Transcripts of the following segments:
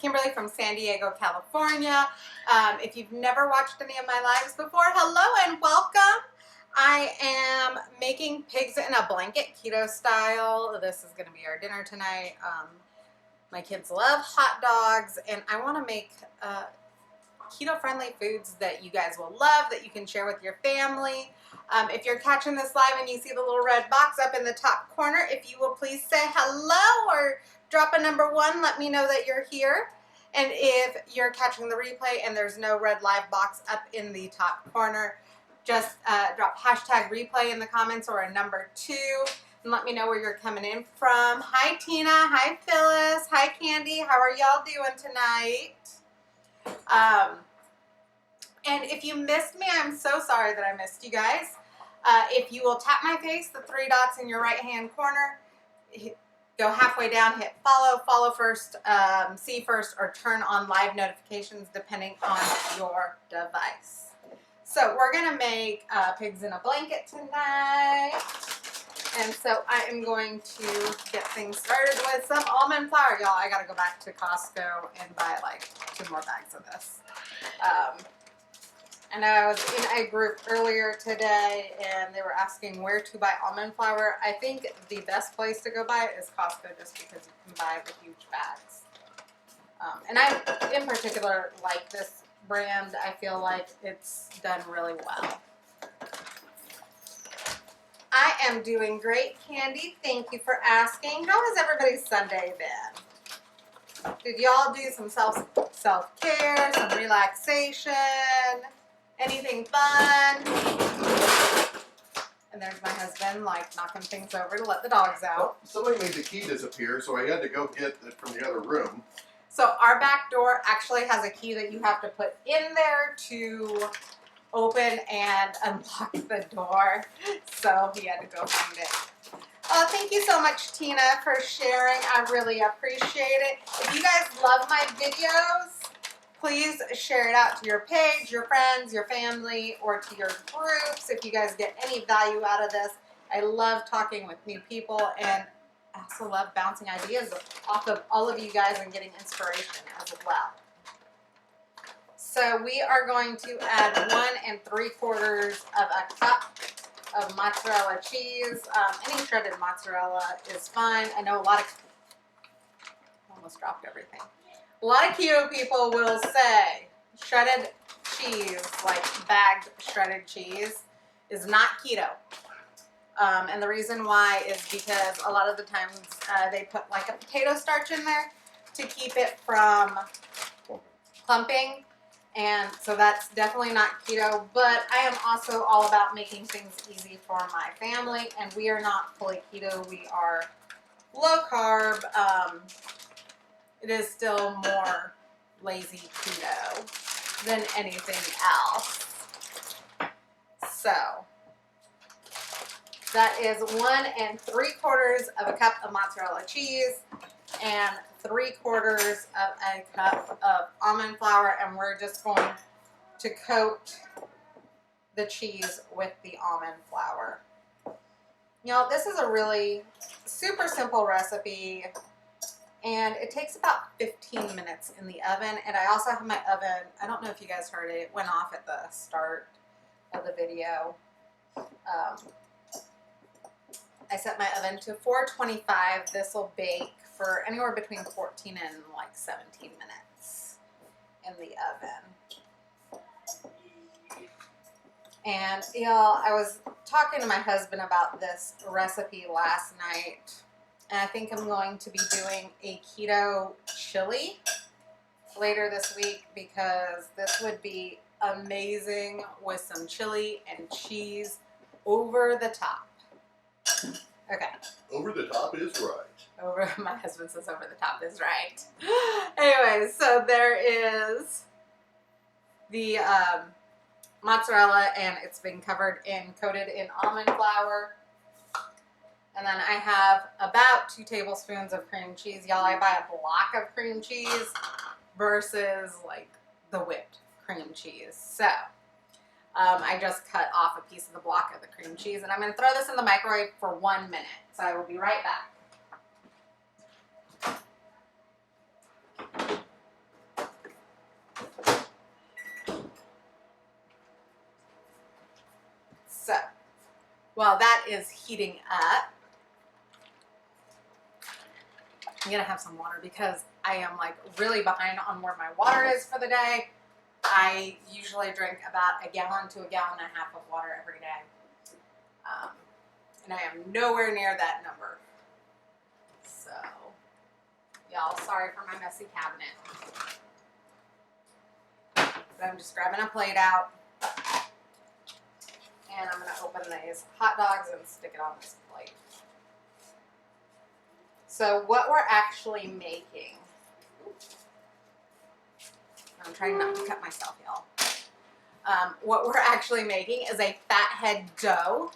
Kimberly from San Diego, California. If you've never watched any of my lives before, hello and welcome. I am making pigs in a blanket keto style. This is going to be our dinner tonight. My kids love hot dogs, and I want to make keto-friendly foods that you guys will love, that you can share with your family. If you're catching this live and you see the little red box up in the top corner, if you will please say hello or drop a number 1, let me know that you're here. And if you're catching the replay and there's no red live box up in the top corner, just drop hashtag replay in the comments or a number 2 and let me know where you're coming in from. Hi Tina, hi Phyllis, hi Candy, how are y'all doing tonight? And if you missed me, I'm so sorry that I missed you guys. If you will tap my face, the 3 dots in your right hand corner, go halfway down, hit follow, follow first, see first, or turn on live notifications depending on your device. So we're going to make pigs in a blanket tonight. And so I am going to get things started with some almond flour. Y'all, I got to go back to Costco and buy like 2 more bags of this. I know I was in a group earlier today and they were asking where to buy almond flour. I think the best place to go buy it is Costco just because you can buy the huge bags. And I, in particular, like this brand. I feel like it's done really well. I am doing great, Candy. Thank you for asking. How has everybody's Sunday been? Did y'all do some self-care, some relaxation, anything fun? And there's my husband, like, knocking things over to let the dogs out. Well, somebody made the key disappear, so I had to go get it from the other room. So our back door actually has a key that you have to put in there to open and unlock the door. So he had to go find it. Oh, thank you so much, Tina, for sharing. I really appreciate it. If you guys love my videos, please share it out to your page, your friends, your family, or to your groups if you guys get any value out of this. I love talking with new people, and I also love bouncing ideas off of all of you guys and getting inspiration as well. So we are going to add 1 3/4 of a cup of mozzarella cheese. Any shredded mozzarella is fine. I know a lot of, almost dropped everything. A lot of keto people will say shredded cheese, like bagged shredded cheese, is not keto. And the reason why is because a lot of the times they put like a potato starch in there to keep it from clumping. And so that's definitely not keto, but I am also all about making things easy for my family, and we are not fully keto. We are low carb. It is still more lazy keto than anything else. So that is 1 3/4 of a cup of mozzarella cheese and 3/4 of a cup of almond flour, and we're just going to coat the cheese with the almond flour. You know, this is a really super simple recipe, and it takes about 15 minutes in the oven. And I also have my oven, I don't know if you guys heard it, it went off at the start of the video. I set my oven to 425. This will bake for anywhere between 14 and like 17 minutes in the oven. And y'all, I was talking to my husband about this recipe last night, and I think I'm going to be doing a keto chili later this week because this would be amazing with some chili and cheese over the top. Okay. Over the top is right. My husband says over the top is right. Anyways, so there is the mozzarella, and it's been covered and coated in almond flour. And then I have about 2 tablespoons of cream cheese. Y'all, I buy a block of cream cheese versus like the whipped cream cheese. So I just cut off a piece of the block of the cream cheese, and I'm going to throw this in the microwave for 1 minute. So I will be right back. while that is heating up, I'm gonna have some water because I am like really behind on where my water is for the day. I usually drink about 1 gallon to 1.5 gallons of water every day. And I am nowhere near that number. So, y'all, sorry for my messy cabinet. But I'm just grabbing a plate out. And I'm going to open these hot dogs and stick it on this plate. So what we're actually making, I'm trying not to cut myself, y'all. What we're actually making is a fathead dough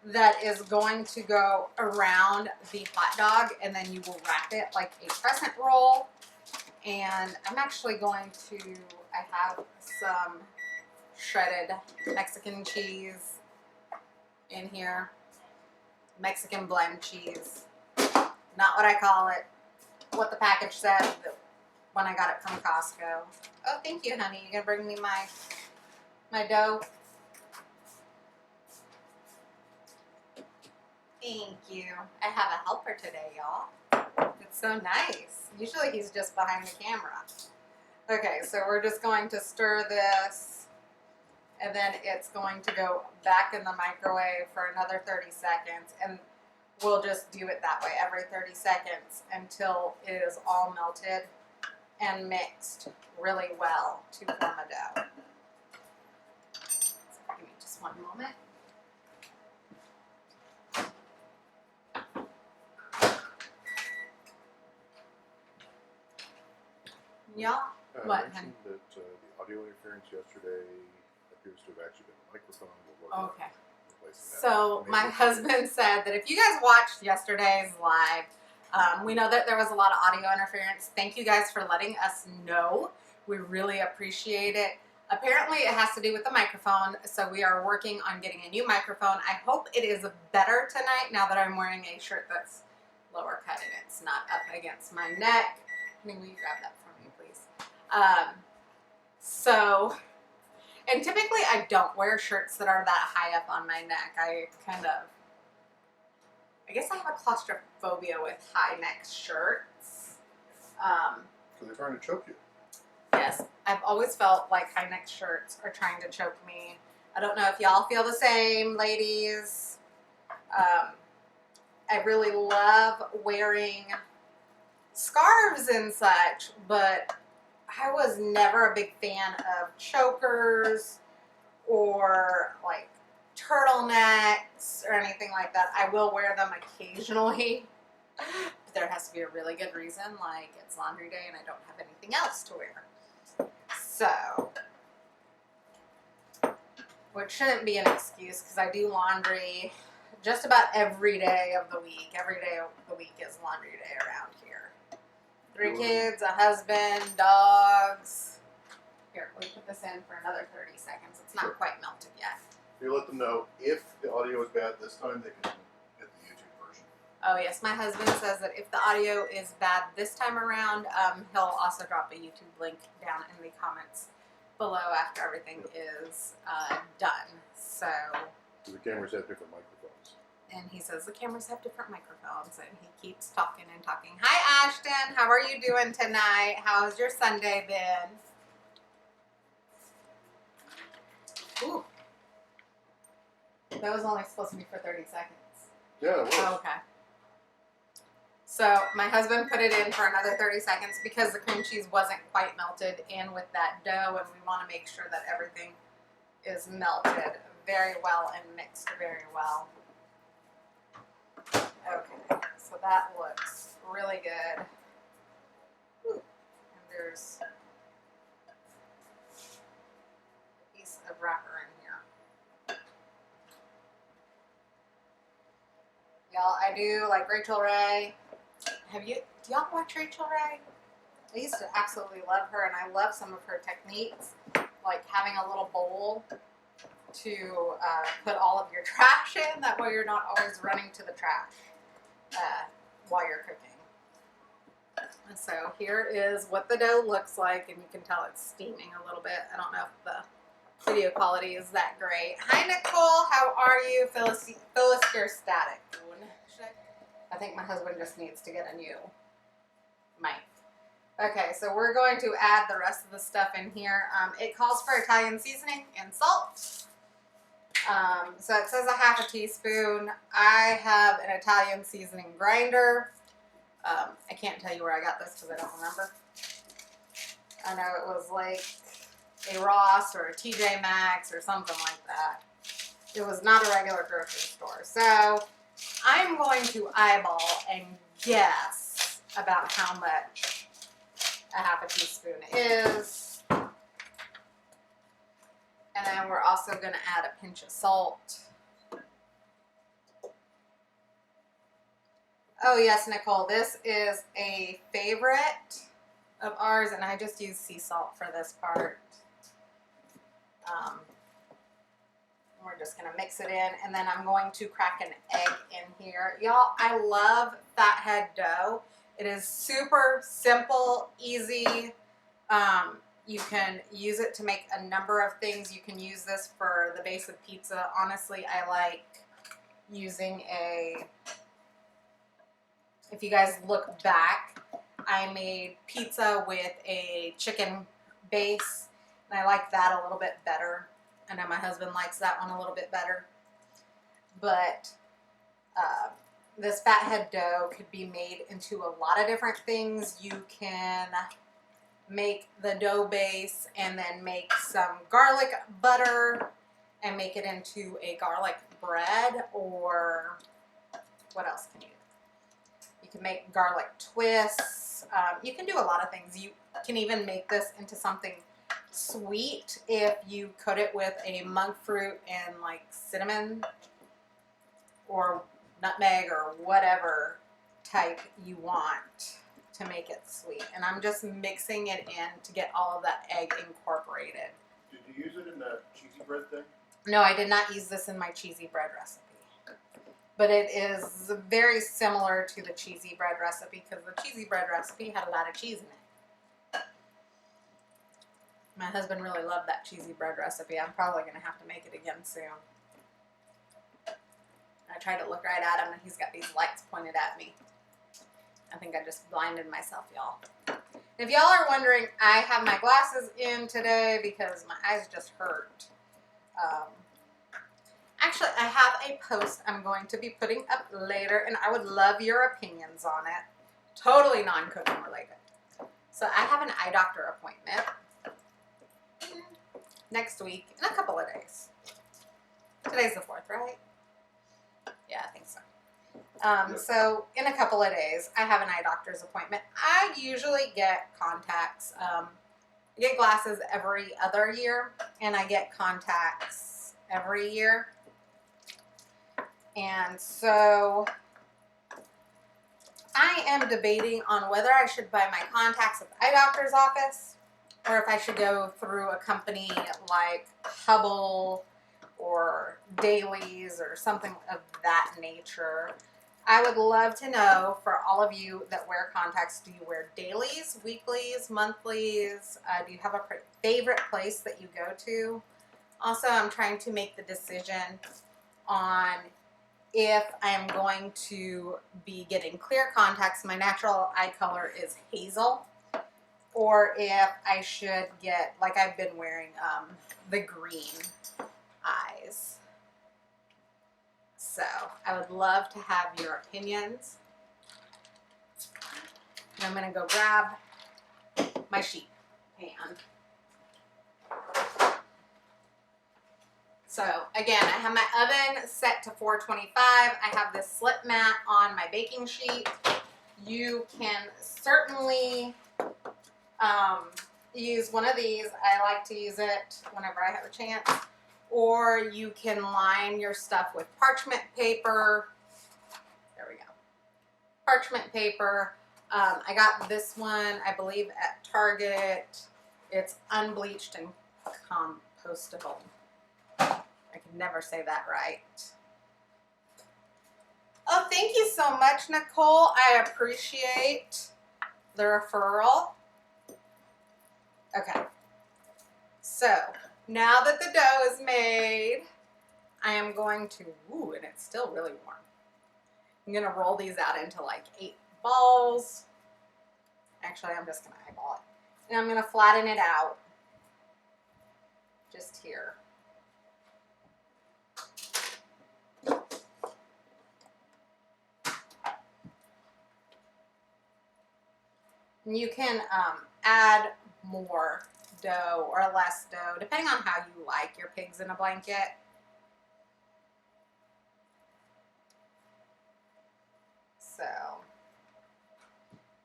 that is going to go around the hot dog, and then you will wrap it like a crescent roll. And I'm actually going to, I have some shredded Mexican cheese in here, Mexican blend cheese. Not what I call it, what the package said when I got it from Costco. Oh, thank you, honey. You gonna bring me my dough? Thank you. I have a helper today, y'all. It's so nice. Usually he's just behind the camera. Okay, so we're just going to stir this, and then it's going to go back in the microwave for another 30 seconds, and we'll just do it that way every 30 seconds until it is all melted and mixed really well to form a dough. So give me just one moment. Y'all, what, I mentioned that the audio interference yesterday appears to have actually been the microphone. We'll work on okay. replacing that. So my Maybe husband said that if you guys watched yesterday's live, we know that there was a lot of audio interference. Thank you guys for letting us know. We really appreciate it. Apparently it has to do with the microphone, so we are working on getting a new microphone. I hope it is better tonight now that I'm wearing a shirt that's lower cut and it's not up against my neck. Honey, will you grab that for me, please? And typically I don't wear shirts that are that high up on my neck. I guess I have a claustrophobia with high neck shirts. So they're trying to choke you. Yes, I've always felt like high neck shirts are trying to choke me. I don't know if y'all feel the same, ladies. I really love wearing scarves and such, but I was never a big fan of chokers or like turtlenecks or anything like that. I will wear them occasionally, but there has to be a really good reason, like it's laundry day and I don't have anything else to wear. So, which shouldn't be an excuse because I do laundry just about every day of the week. Every day of the week is laundry day around here. 3 kids, a husband, dogs. Here, we put this in for another 30 seconds. It's not quite melted yet. You let them know if the audio is bad this time, they can get the YouTube version. Oh yes, my husband says that if the audio is bad this time around, he'll also drop a YouTube link down in the comments below after everything is done. So. The cameras have different microphones. And he says the cameras have different microphones, and he keeps talking and talking. Hi, Ashton. How are you doing tonight? How's your Sunday been? Ooh. That was only supposed to be for 30 seconds. Yeah, it was. Oh, okay. So my husband put it in for another 30 seconds because the cream cheese wasn't quite melted in with that dough, and we want to make sure that everything is melted very well and mixed very well. Okay, so that looks really good. Ooh. And there's a piece of wrapper in here. Y'all, I do like Rachel Ray. Do y'all watch Rachel Ray? I used to absolutely love her, and I love some of her techniques, like having a little bowl to put all of your trash in. That way you're not always running to the trash while you're cooking. And so here is what the dough looks like, and you can tell it's steaming a little bit. I don't know if the video quality is that great. Hi, Nicole. How are you? Phyllis, you're static. I think my husband just needs to get a new mic. Okay, so we're going to add the rest of the stuff in here. It calls for Italian seasoning and salt. So it says a half a teaspoon. I have an Italian seasoning grinder. I can't tell you where I got this because I don't remember. I know it was like a Ross or a TJ Maxx or something like that. It was not a regular grocery store. So I'm going to eyeball and guess about how much a half a teaspoon is. And then we're also going to add a pinch of salt. Oh yes, Nicole, this is a favorite of ours, and I just use sea salt for this part. We're just going to mix it in, and then I'm going to crack an egg in here. Y'all, I love fathead dough. It is super simple, easy. You can use it to make a number of things. You can use this for the base of pizza. Honestly, I like using if you guys look back, I made pizza with a chicken base, and I like that a little bit better. I know my husband likes that one a little bit better. But this fathead dough could be made into a lot of different things. You can make the dough base and then make some garlic butter and make it into a garlic bread, or what else can you do? You can make garlic twists. You can do a lot of things. You can even make this into something sweet if you coat it with a monk fruit and like cinnamon or nutmeg or whatever type you want to make it sweet. And I'm just mixing it in to get all of that egg incorporated. Did you use it in that cheesy bread thing? No, I did not use this in my cheesy bread recipe. But it is very similar to the cheesy bread recipe because the cheesy bread recipe had a lot of cheese in it. My husband really loved that cheesy bread recipe. I'm probably going to have to make it again soon. I tried to look right at him and he's got these lights pointed at me. I think I just blinded myself, y'all. If y'all are wondering, I have my glasses in today because my eyes just hurt. Actually, I have a post I'm going to be putting up later, and I would love your opinions on it. Totally non-cooking related. So I have an eye doctor appointment next week in a couple of days. Today's the 4th, right? Yeah, I think so. So in a couple of days, I have an eye doctor's appointment. I usually get contacts. I get glasses every other year, and I get contacts every year. And so I am debating on whether I should buy my contacts at the eye doctor's office or if I should go through a company like Hubble or Dailies or something of that nature. I would love to know, for all of you that wear contacts, do you wear dailies, weeklies, monthlies? Do you have a favorite place that you go to? Also, I'm trying to make the decision on if I'm going to be getting clear contacts. My natural eye color is hazel. Or if I should get, like I've been wearing, the green eyes. So I would love to have your opinions. And I'm going to go grab my sheet pan. So again, I have my oven set to 425. I have this slip mat on my baking sheet. You can certainly use one of these. I like to use it whenever I have a chance. Or you can line your stuff with parchment paper. There we go. Parchment paper. I got this one, I believe, at Target. It's unbleached and compostable. I can never say that right. Oh, thank you so much, Nicole. I appreciate the referral. Okay. So, Now that the dough is made, I am going to, ooh, and it's still really warm. I'm going to roll these out into like 8 balls. Actually, I'm just going to eyeball it. And I'm going to flatten it out just here. And you can add more dough or less dough, depending on how you like your pigs in a blanket. So,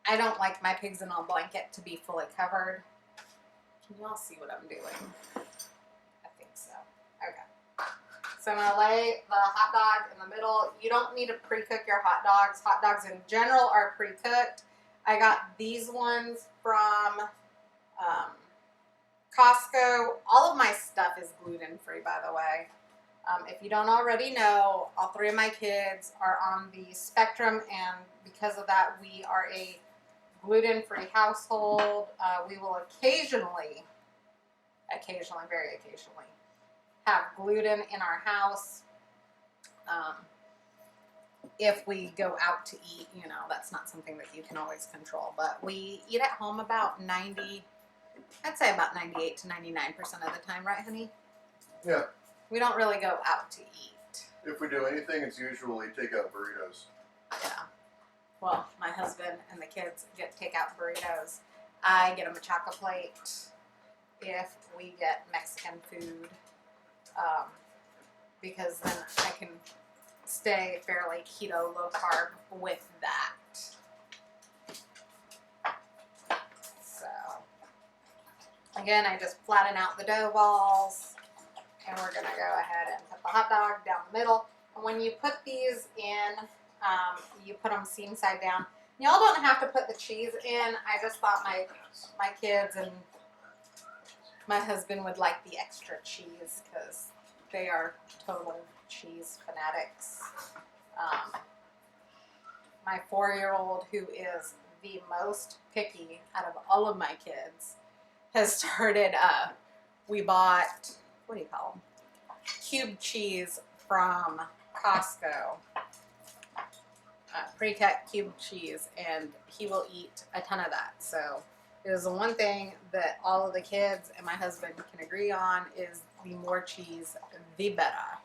I don't like my pigs in a blanket to be fully covered. Can you all see what I'm doing? I think so. Okay. So I'm going to lay the hot dog in the middle. You don't need to pre-cook your hot dogs. Hot dogs in general are pre-cooked. I got these ones from Costco. All of my stuff is gluten-free, by the way. If you don't already know, all 3 of my kids are on the spectrum, and because of that, we are a gluten-free household. We will occasionally, very occasionally, have gluten in our house. If we go out to eat, you know, that's not something that you can always control. But we eat at home about 98 to 99% of the time, right, honey? Yeah. We don't really go out to eat. If we do anything, it's usually takeout burritos. Yeah. Well, my husband and the kids get takeout burritos. I get them a chocolate plate if we get Mexican food, because then I can stay fairly keto, low carb with that. So, again, I just flatten out the dough balls, and we're gonna go ahead and put the hot dog down the middle. And when you put these in, you put them seam side down. Y'all don't have to put the cheese in. I just thought my kids and my husband would like the extra cheese because they are total cheese fanatics. My 4-year-old, who is the most picky out of all of my kids, has started, we bought, what do you call them? Cube cheese from Costco. Pre-cut cube cheese, and he will eat a ton of that. So it is the one thing that all of the kids and my husband can agree on is the more cheese, the better.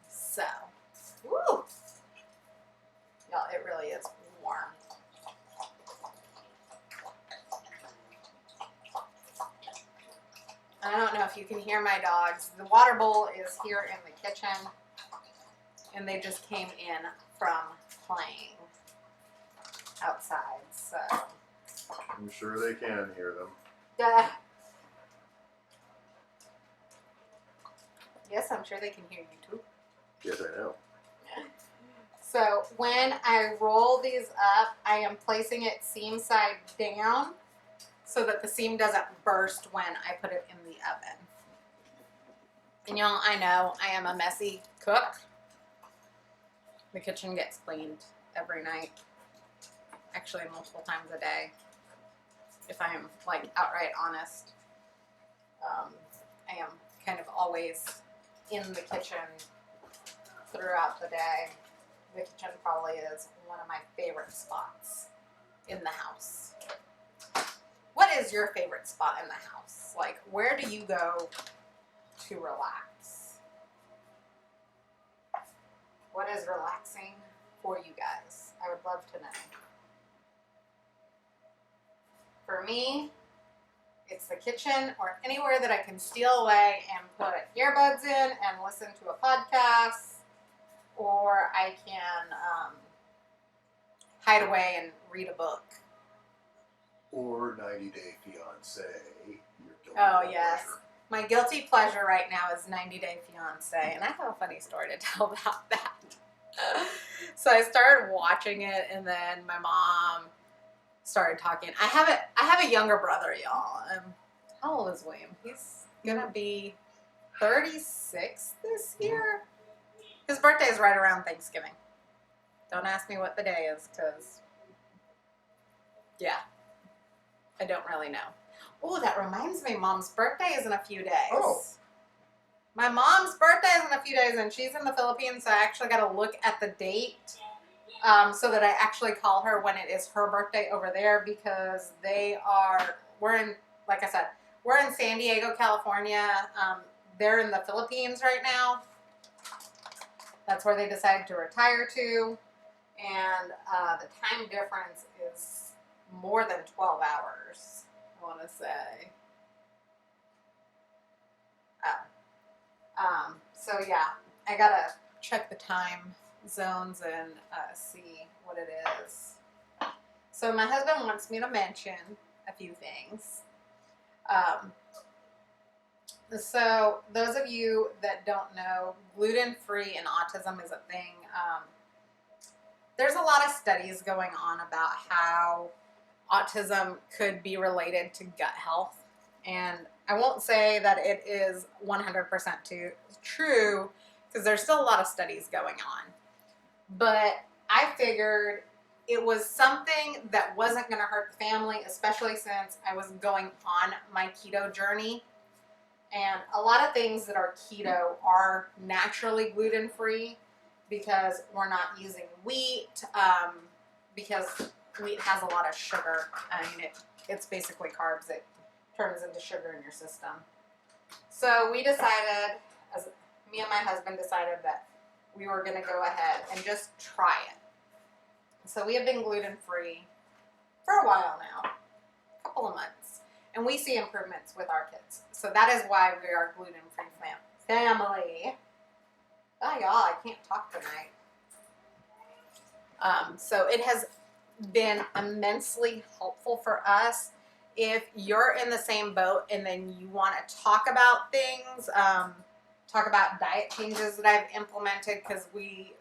So, woo! Y'all, it really is warm. I don't know if you can hear my dogs. The water bowl is here in the kitchen, and they just came in from playing outside, so. I'm sure they can hear them. Yeah. Yes, I'm sure they can hear you too. Yes, I know. So when I roll these up, I am placing it seam side down so that the seam doesn't burst when I put it in the oven. And y'all, I know I am a messy cook. The kitchen gets cleaned every night, actually multiple times a day, if I am like outright honest. I am kind of always in the kitchen throughout the day. The kitchen probably is one of my favorite spots in the house. What is your favorite spot in the house? Like, where do you go to relax? What is relaxing for you guys? I would love to know. For me, it's the kitchen or anywhere that I can steal away and put earbuds in and listen to a podcast, or I can hide away and read a book. Or 90 Day Fiance. Oh, yes. My guilty pleasure right now is 90 Day Fiance, and I have a funny story to tell about that. So I started watching it, and then my mom started talking. I have a younger brother, y'all. How old is William? He's gonna be 36 this year. His birthday is right around Thanksgiving. Don't ask me what the day is, because, yeah, I don't really know. Oh, that reminds me, Mom's birthday is in a few days. Oh. My mom's birthday is in a few days, and she's in the Philippines, so I actually got to look at the date so that I actually call her when it is her birthday over there, because we're in, like I said, we're in San Diego, California. They're in the Philippines right now. That's where they decided to retire to. And the time difference is more than 12 hours, I want to say. So yeah, I gotta check the time zones and see what it is. So my husband wants me to mention a few things. So those of you that don't know, gluten-free and autism is a thing. There's a lot of studies going on about how autism could be related to gut health. And I won't say that it is 100% true, because there's still a lot of studies going on. But I figured it was something that wasn't going to hurt the family, especially since I was going on my keto journey. And a lot of things that are keto are naturally gluten-free, because we're not using wheat, because wheat has a lot of sugar. I mean, it's basically carbs. It turns into sugar in your system. So we decided, me and my husband decided that we were going to go ahead and just try it. So we have been gluten-free for a while now, a couple of months, and we see improvements with our kids. So that is why we are a gluten-free family. Oh, y'all, I can't talk tonight. So it has been immensely helpful for us. If you're in the same boat and then you want to talk about things, talk about diet changes that I've implemented, because we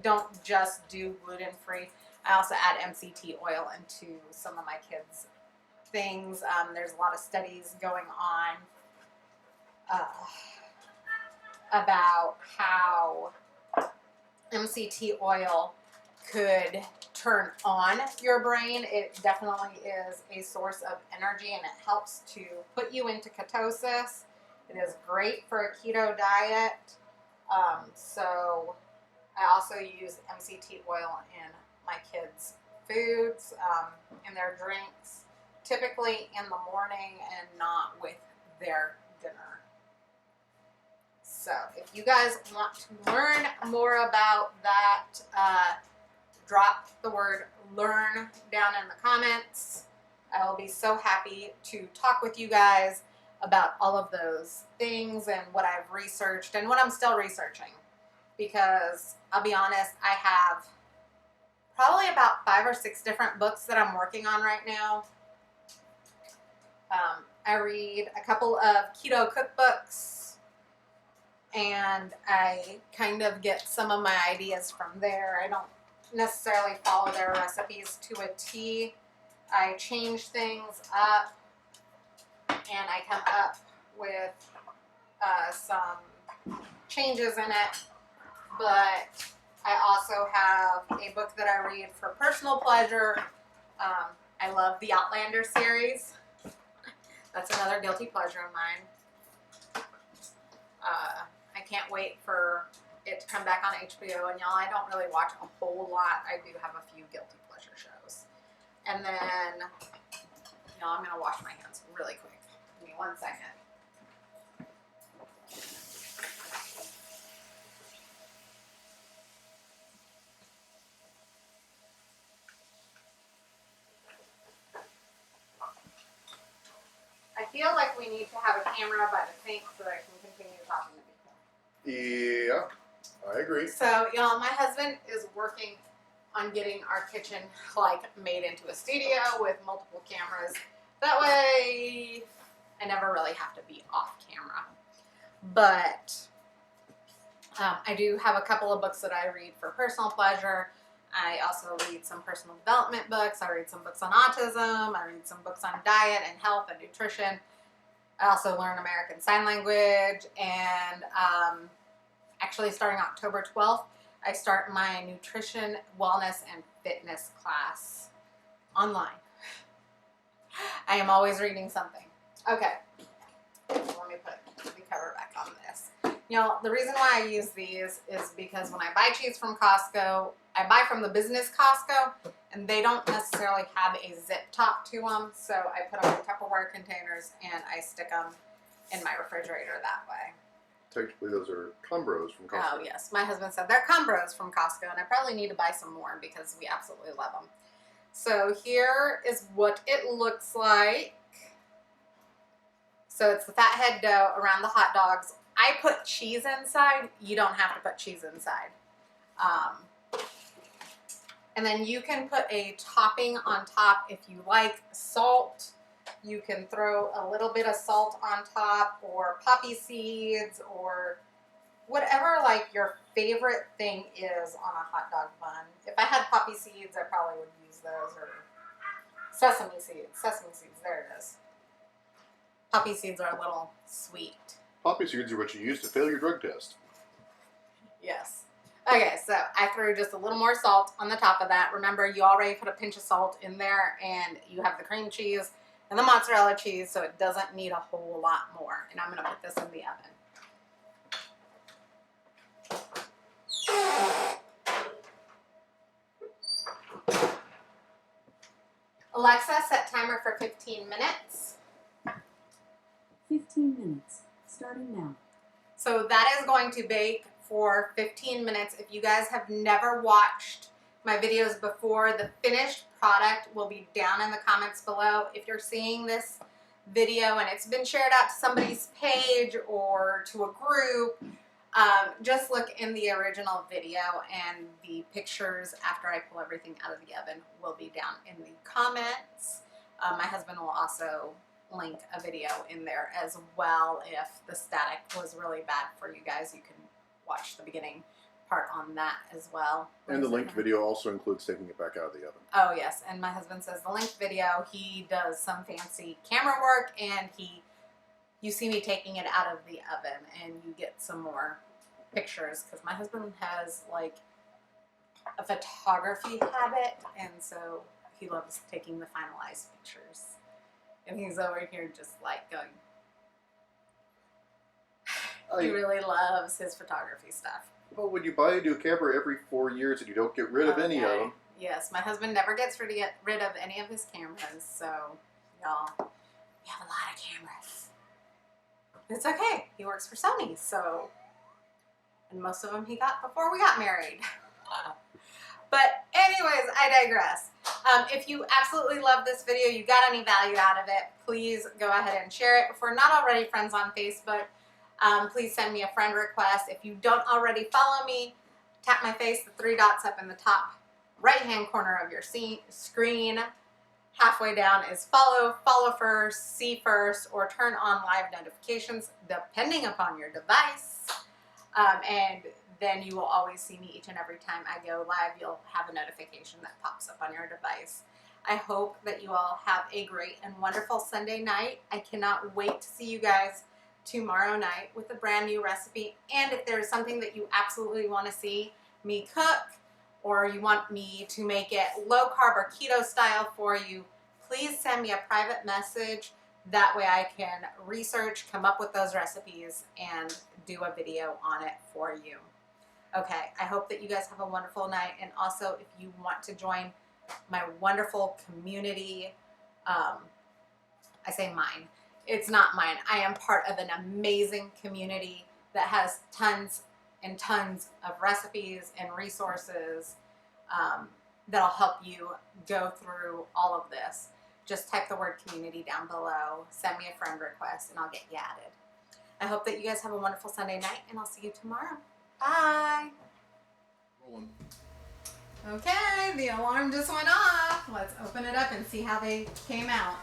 don't just do gluten-free. I also add MCT oil into some of my kids' things. There's a lot of studies going on about how MCT oil could turn on your brain. It definitely is a source of energy, and it helps to put you into ketosis. It is great for a keto diet. So I also use MCT oil in my kids' foods, in their drinks, typically in the morning and not with their dinner. So if you guys want to learn more about that, drop the word learn down in the comments. I will be so happy to talk with you guys about all of those things and what I've researched and what I'm still researching. Because I'll be honest, I have probably about 5 or 6 different books that I'm working on right now. I read a couple of keto cookbooks, and I kind of get some of my ideas from there. I don't necessarily follow their recipes to a T. I change things up, and I come up with some changes in it. But I also have a book that I read for personal pleasure. I love the Outlander series. That's another guilty pleasure of mine. I can't wait for it to come back on HBO. And y'all, I don't really watch a whole lot. I do have a few guilty pleasure shows. And then, y'all, I'm going to wash my hands really quick. Give me 1 second. I feel like we need to have a camera by the sink so that I can continue talking to people. Yeah, I agree. So, y'all, my husband is working on getting our kitchen made into a studio with multiple cameras. That way, I never really have to be off camera. But I do have a couple of books that I read for personal pleasure. I also read some personal development books. I read some books on autism. I read some books on diet and health and nutrition. I also learn American Sign Language. And actually starting October 12th, I start my nutrition, wellness, and fitness class online. I am always reading something. Okay. Let me put the cover back on this. You know, the reason why I use these is because when I buy cheese from Costco, I buy from the business Costco, and they don't necessarily have a zip top to them. So I put them in Tupperware containers and I stick them in my refrigerator that way. Technically, those are Cumbros from Costco. Oh, yes. My husband said they're Cumbros from Costco, and I probably need to buy some more because we absolutely love them. So here is what it looks like. So it's the fathead dough around the hot dogs. I put cheese inside. You don't have to put cheese inside. And then you can put a topping on top if you like. Salt. You can throw a little bit of salt on top, or poppy seeds, or whatever like your favorite thing is on a hot dog bun. If I had poppy seeds, I probably would use those, or sesame seeds. Sesame seeds, there it is. Poppy seeds are a little sweet. Poppy seeds are what you use to fail your drug test. Yes. Okay, so I threw just a little more salt on the top of that. Remember, you already put a pinch of salt in there, and you have the cream cheese and the mozzarella cheese, so it doesn't need a whole lot more. And I'm going to put this in the oven. Alexa, set timer for 15 minutes. 15 minutes, starting now. So that is going to bake for 15 minutes. If you guys have never watched my videos before, the finished product will be down in the comments below. If you're seeing this video and it's been shared out to somebody's page or to a group, just look in the original video, and the pictures after I pull everything out of the oven will be down in the comments. My husband will also link a video in there as well. If the static was really bad for you guys, you can watch the beginning part on that as well. And the linked video also includes taking it back out of the oven. Oh yes, and my husband says the linked video, he does some fancy camera work, and you see me taking it out of the oven, and you get some more pictures, because my husband has like a photography habit, and so he loves taking the finalized pictures. And he's over here just like going, he really loves his photography stuff. Well, when you buy a new camera every 4 years and you don't get rid of any of them. Yes, my husband never gets rid of any of his cameras, so y'all, we have a lot of cameras. It's okay. He works for Sony, so, and most of them he got before we got married. But anyways, I digress. If you absolutely love this video, you got any value out of it, please go ahead and share it. If we're not already friends on Facebook, please send me a friend request. If you don't already follow me, tap my face, the 3 dots up in the top right-hand corner of your screen. Halfway down is follow first, see first, or turn on live notifications, depending upon your device. And then you will always see me each and every time I go live. You'll have a notification that pops up on your device. I hope that you all have a great and wonderful Sunday night. I cannot wait to see you guys tomorrow night with a brand new recipe. And if there's something that you absolutely want to see me cook, or you want me to make it low carb or keto style for you, please send me a private message. That way I can research, come up with those recipes, and do a video on it for you. Okay, I hope that you guys have a wonderful night. And also, if you want to join my wonderful community, I say mine. It's not mine. I am part of an amazing community that has tons and tons of recipes and resources that'll help you go through all of this. Just type the word community down below, send me a friend request, and I'll get you added. I hope that you guys have a wonderful Sunday night, and I'll see you tomorrow. Bye. Rolling. Okay, the alarm just went off. Let's open it up and see how they came out.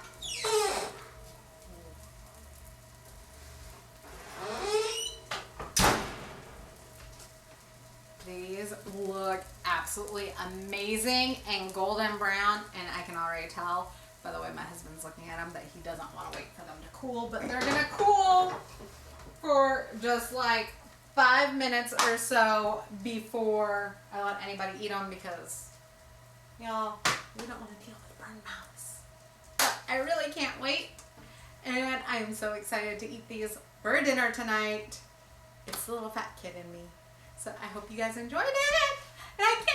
These look absolutely amazing and golden brown, and I can already tell by the way my husband's looking at them that he doesn't want to wait for them to cool, but they're gonna cool for just like 5 minutes or so before I let anybody eat them, because y'all, we don't want to deal with burned mouths. But I really can't wait. And I'm so excited to eat these for dinner tonight. It's the little fat kid in me. So I hope you guys enjoyed it. And I can't